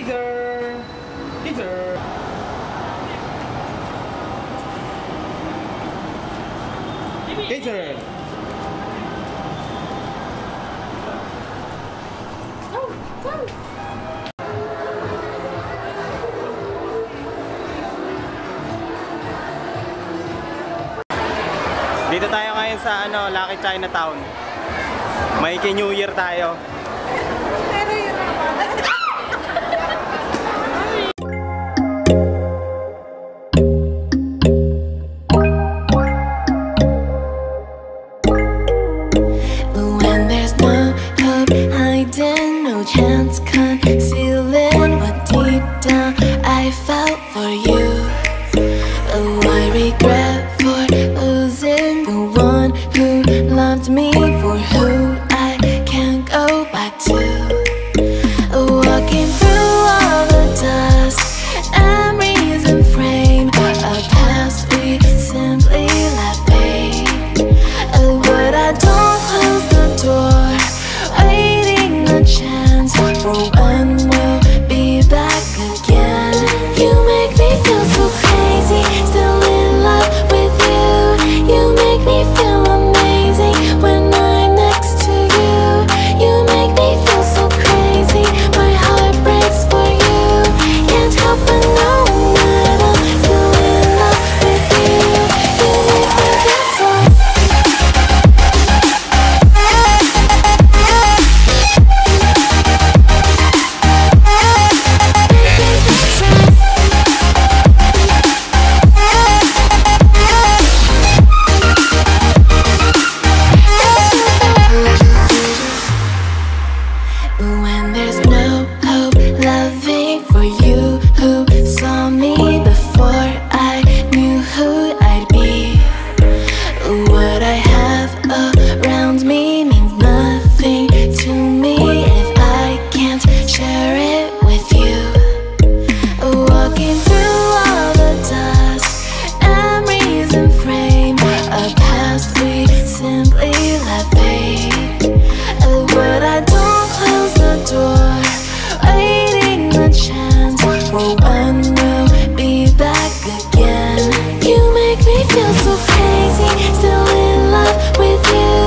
Teaser! Teaser! Teaser! Dito tayo ngayon sa Lucky Chinatown. May New Year tayo. When there's no hope hiding, no chance concealing what deep down I felt for you. Oh, I regret for losing the one who loved me, for who I can't go back to. Walking through all the dust, memories and frame, a past we simply let fade. But I don't close the door, waiting a chance for when we'll be back again. You make me feel so crazy, still in love with you. You make me feel amazing when I'm next to you. You make me feel so crazy, my heart breaks for you. Can't help but know that I'm still in love with you. You make me feel so. When there's no hope loving for you who saw me before I knew who I'd be. What I have around me means nothing to me if I can't share it with you. Walking through all the dust, memories and frame, a past we simply let fade. But I don't close the door, waiting a chance for when we'll be back again. You make me feel so crazy, still in love with you.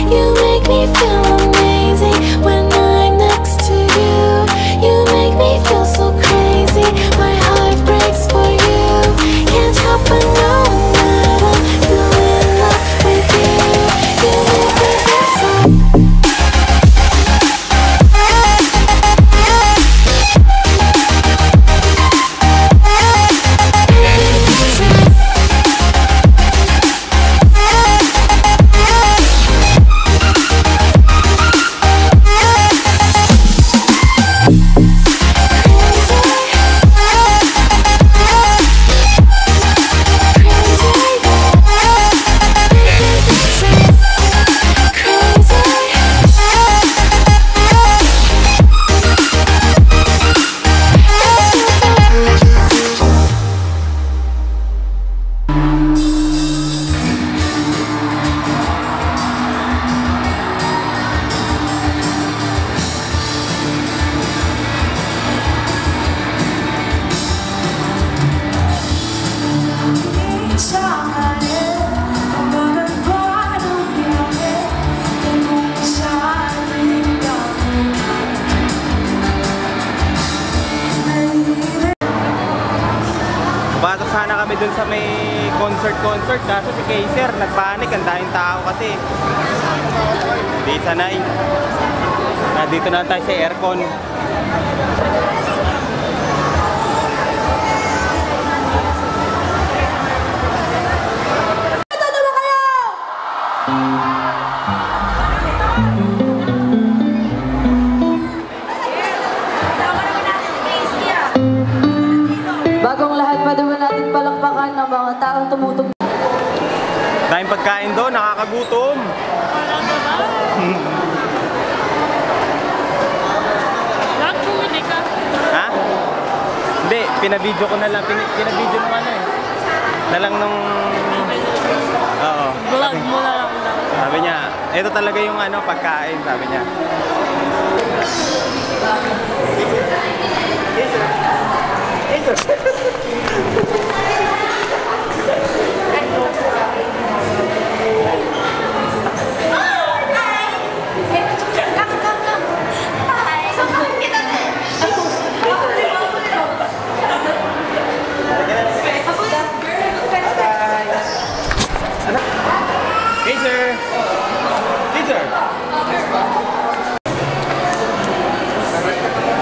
You make me feel amazing when I'm next to you. You make me feel so crazy, my heart breaks for you. Can't help but know that I'm still in love with you. You make me feel so. Batok sana kami dun sa may concert kaso si Kaiser nagpanik, ang daming tao kasi hindi sanay. Dito na tayo sa aircon. Bagong lahat, pwede mo natin palakpakan ng mga taong tumutugtog. Daming pagkain doon, nakakagutom. Bumili ka? Ha? Hindi, pinabidyo ko na lang. Pinabidyo mo na lang nung... Oo. Vlog mo na lang daw. Sabi niya, ito talaga yung pagkain, sabi niya.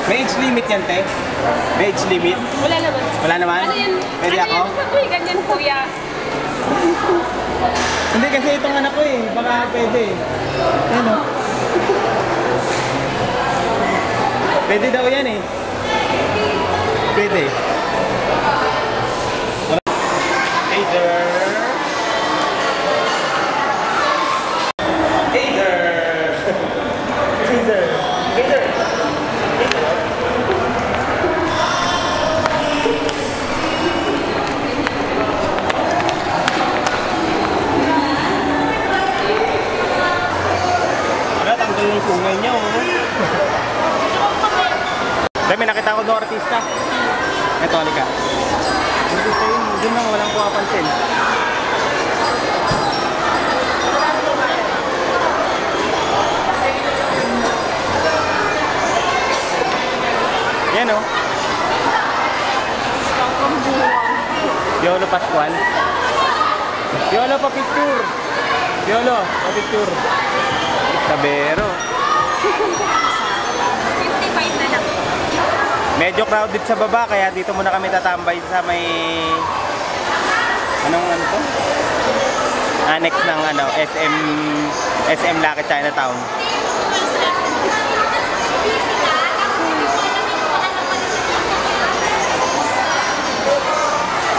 May age limit yan, te? May age limit? Wala naman. Wala naman? Ano yan? Pwede ako? Uy, ganyan kuya. Hindi kasi itong anak ko eh. Baka pwede. Ano? Pwede daw yan eh. Pwede. Hey sir! Hey sir! Hey sir! Hey sir! Yung sungay niya, oh. Dahil may nakita ko doon artista. Ito, halika. Hindi ko yun, doon lang walang pumapansin. Yan, oh. Yolo Pascual. Yolo pa picture. Yolo pa picture. Kabero. 55 na lang. Medyo crowded sa baba kaya dito muna kami tatambay sa may ano to? Annex ng SM Lucky Chinatown.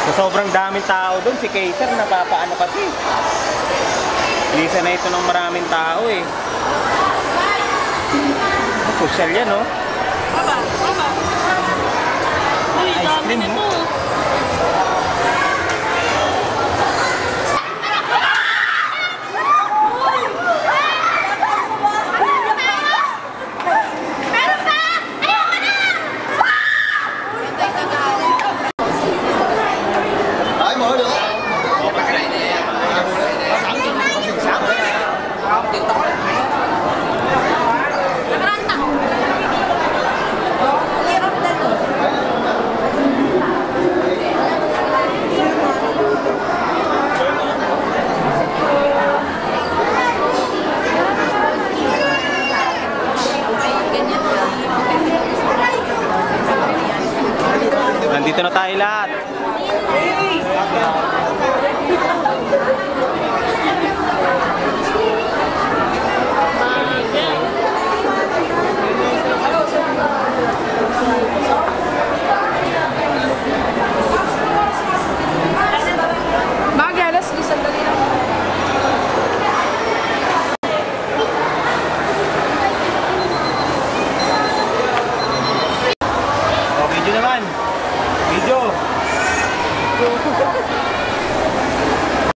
So, sobrang daming tao doon, si Kaiser napapaano kasi. Lisa na ito ng maraming tao eh. Social yan, no? Baba. Uy, Ice dami cream, na no? to. Nandito na tayo lahat. Magalas, isang dali lang. O, video naman. Video.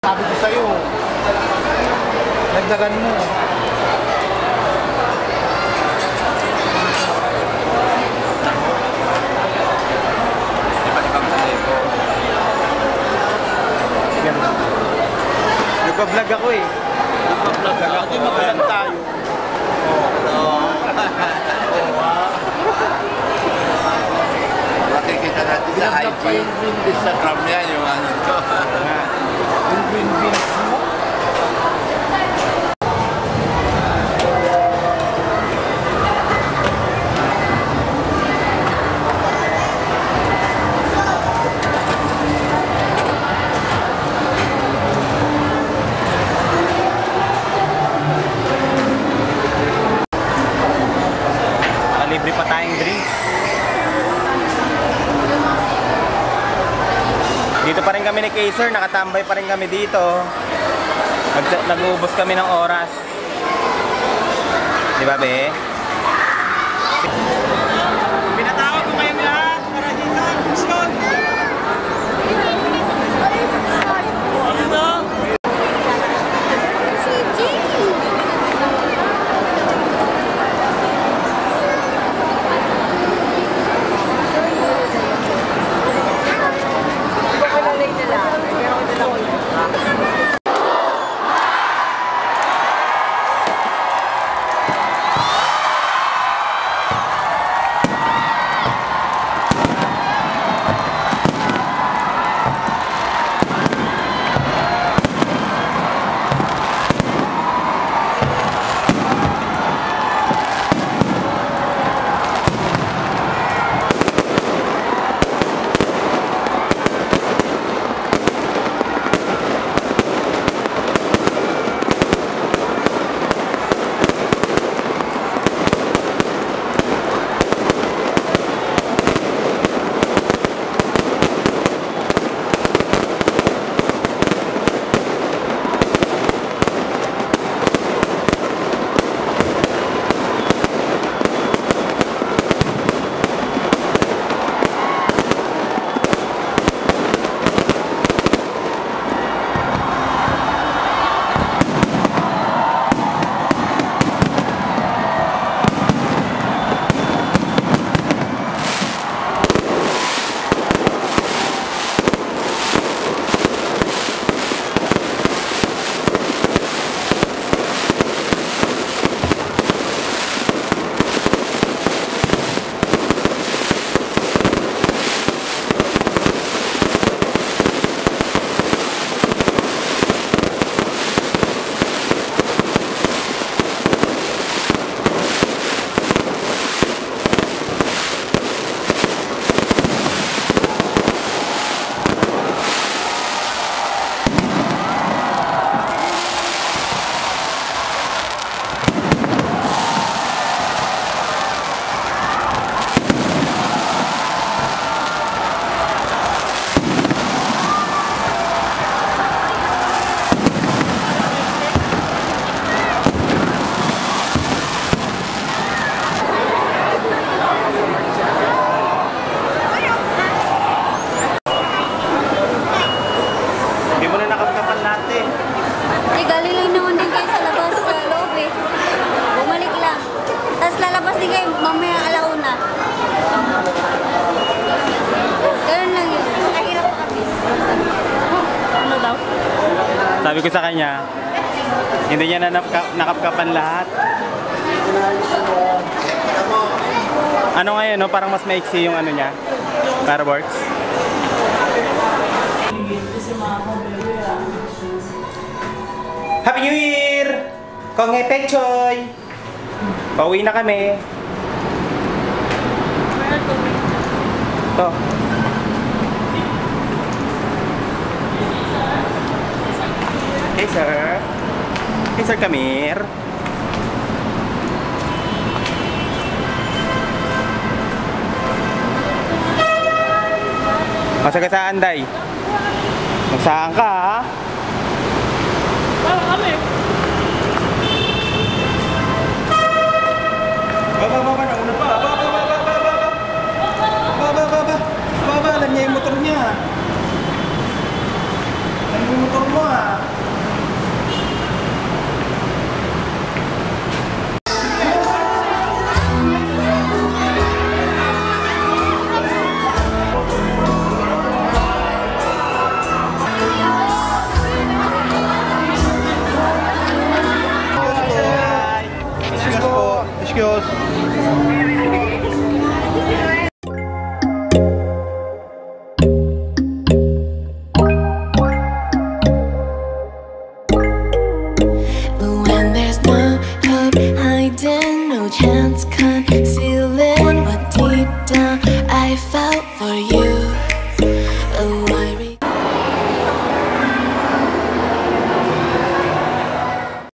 Sabi ko sa'yo, nagdagan mo. Nagpa-vlog ako eh. Nagpa-vlog ako. Hindi magalang tayo. Makikita natin sa IG, Instagram niya yung ano to. Yung green beans mo. Libre pa tayong drinks. Dito pa rin kami ni Kaiser, nakatambay pa rin kami dito. Nag-uubos kami ng oras. Di ba, be? Pinatawag ko kayong lahat para dito sa mission. Ano ba? kasi kayo mamaya alauna. Ganun lang yun. Nakahirap pa kami. Ano daw? Sabi ko sa kanya, hindi niya na nakapkapan lahat. Ano ngayon, no? Parang mas maiksi yung ano niya, fireworks. Happy New Year! Hei Fat Choi! Pauwi na kami. Ito. Hey sir. Hey sir, come here. Masagasaan, Day. Magsaan ka, ha? Baba, nauna pa. Baba, alam niya yung motor niya. Alam yung motor mo, ha? Excuse.